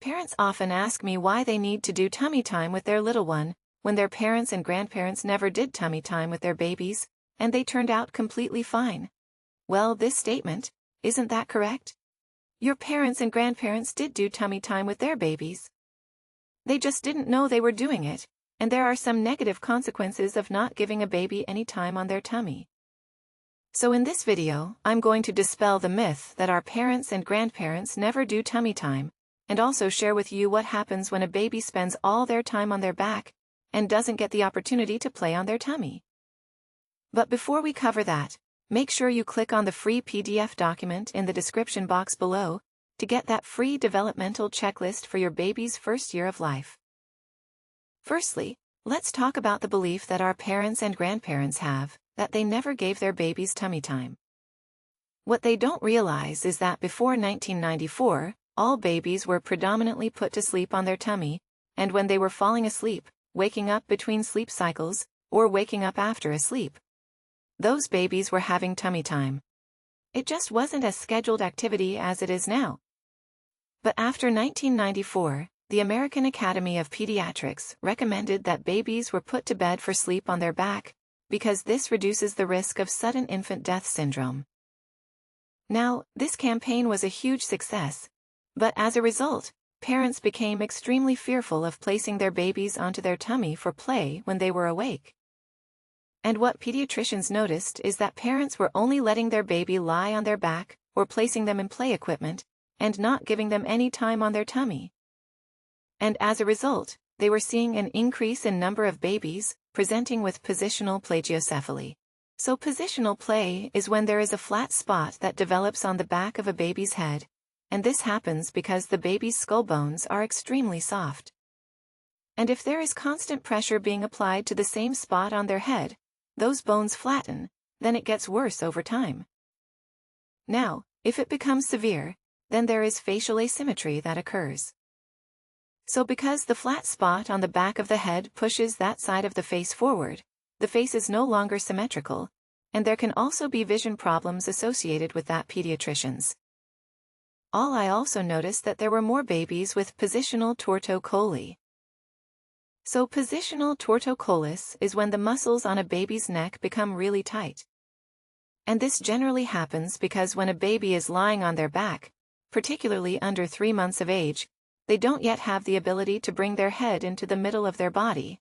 Parents often ask me why they need to do tummy time with their little one, when their parents and grandparents never did tummy time with their babies, and they turned out completely fine. Well, this statement, isn't that correct? Your parents and grandparents did do tummy time with their babies. They just didn't know they were doing it, and there are some negative consequences of not giving a baby any time on their tummy. So in this video, I'm going to dispel the myth that our parents and grandparents never do tummy time, and also share with you what happens when a baby spends all their time on their back and doesn't get the opportunity to play on their tummy. But before we cover that, make sure you click on the free PDF document in the description box below to get that free developmental checklist for your baby's first year of life. Firstly, let's talk about the belief that our parents and grandparents have, that they never gave their babies tummy time. What they don't realize is that before 1994, all babies were predominantly put to sleep on their tummy, and when they were falling asleep, waking up between sleep cycles, or waking up after a sleep, those babies were having tummy time. It just wasn't as scheduled activity as it is now. But after 1994, the American Academy of Pediatrics recommended that babies were put to bed for sleep on their back, because this reduces the risk of sudden infant death syndrome. Now, this campaign was a huge success, but as a result, parents became extremely fearful of placing their babies onto their tummy for play when they were awake. And what pediatricians noticed is that parents were only letting their baby lie on their back or placing them in play equipment, and not giving them any time on their tummy. And as a result, they were seeing an increase in number of babies presenting with positional plagiocephaly. So positional play is when there is a flat spot that develops on the back of a baby's head, and this happens because the baby's skull bones are extremely soft. And if there is constant pressure being applied to the same spot on their head, those bones flatten, then it gets worse over time. Now, if it becomes severe, then there is facial asymmetry that occurs. So because the flat spot on the back of the head pushes that side of the face forward, the face is no longer symmetrical, and there can also be vision problems associated with that, pediatricians. I also noticed that there were more babies with positional torticollis. So positional torticollis is when the muscles on a baby's neck become really tight. And this generally happens because when a baby is lying on their back, particularly under 3 months of age, they don't yet have the ability to bring their head into the middle of their body,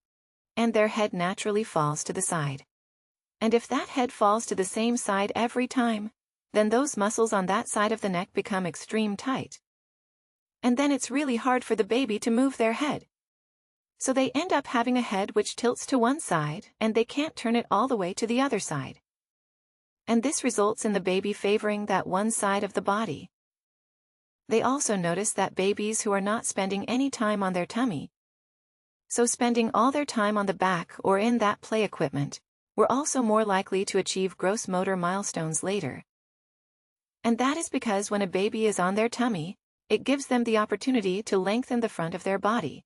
and their head naturally falls to the side. And if that head falls to the same side every time, then those muscles on that side of the neck become extreme tight. And then it's really hard for the baby to move their head. So they end up having a head which tilts to one side, and they can't turn it all the way to the other side. And this results in the baby favoring that one side of the body. They also notice that babies who are not spending any time on their tummy, so spending all their time on the back or in that play equipment, were also more likely to achieve gross motor milestones later. And that is because when a baby is on their tummy, it gives them the opportunity to lengthen the front of their body.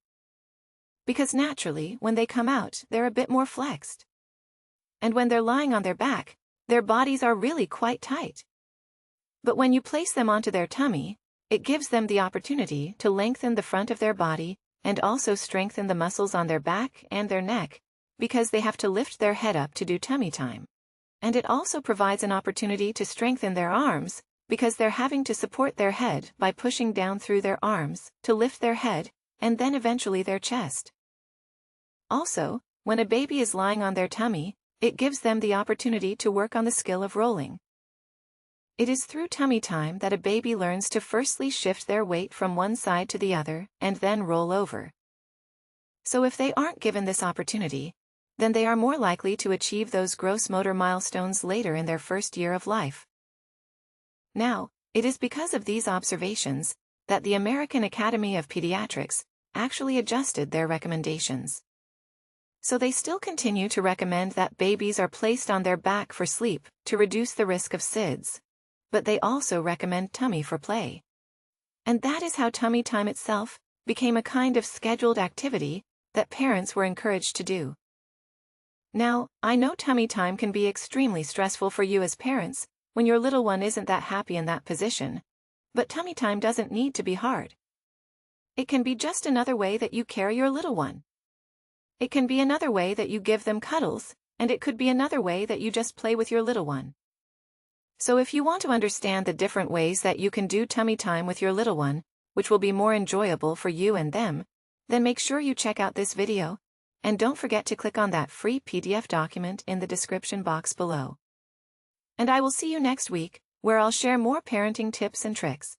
Because naturally, when they come out, they're a bit more flexed. And when they're lying on their back, their bodies are really quite tight. But when you place them onto their tummy, it gives them the opportunity to lengthen the front of their body and also strengthen the muscles on their back and their neck, because they have to lift their head up to do tummy time. And it also provides an opportunity to strengthen their arms, because they're having to support their head by pushing down through their arms to lift their head, and then eventually their chest. Also, when a baby is lying on their tummy, it gives them the opportunity to work on the skill of rolling. It is through tummy time that a baby learns to firstly shift their weight from one side to the other and then roll over. So if they aren't given this opportunity, then they are more likely to achieve those gross motor milestones later in their first year of life. Now, it is because of these observations that the American Academy of Pediatrics actually adjusted their recommendations. So they still continue to recommend that babies are placed on their back for sleep to reduce the risk of SIDS, but they also recommend tummy for play. And that is how tummy time itself became a kind of scheduled activity that parents were encouraged to do. Now, I know tummy time can be extremely stressful for you as parents when your little one isn't that happy in that position, but tummy time doesn't need to be hard. It can be just another way that you care your little one. It can be another way that you give them cuddles, and it could be another way that you just play with your little one. So if you want to understand the different ways that you can do tummy time with your little one, which will be more enjoyable for you and them, then make sure you check out this video, and don't forget to click on that free PDF document in the description box below. And I will see you next week, where I'll share more parenting tips and tricks.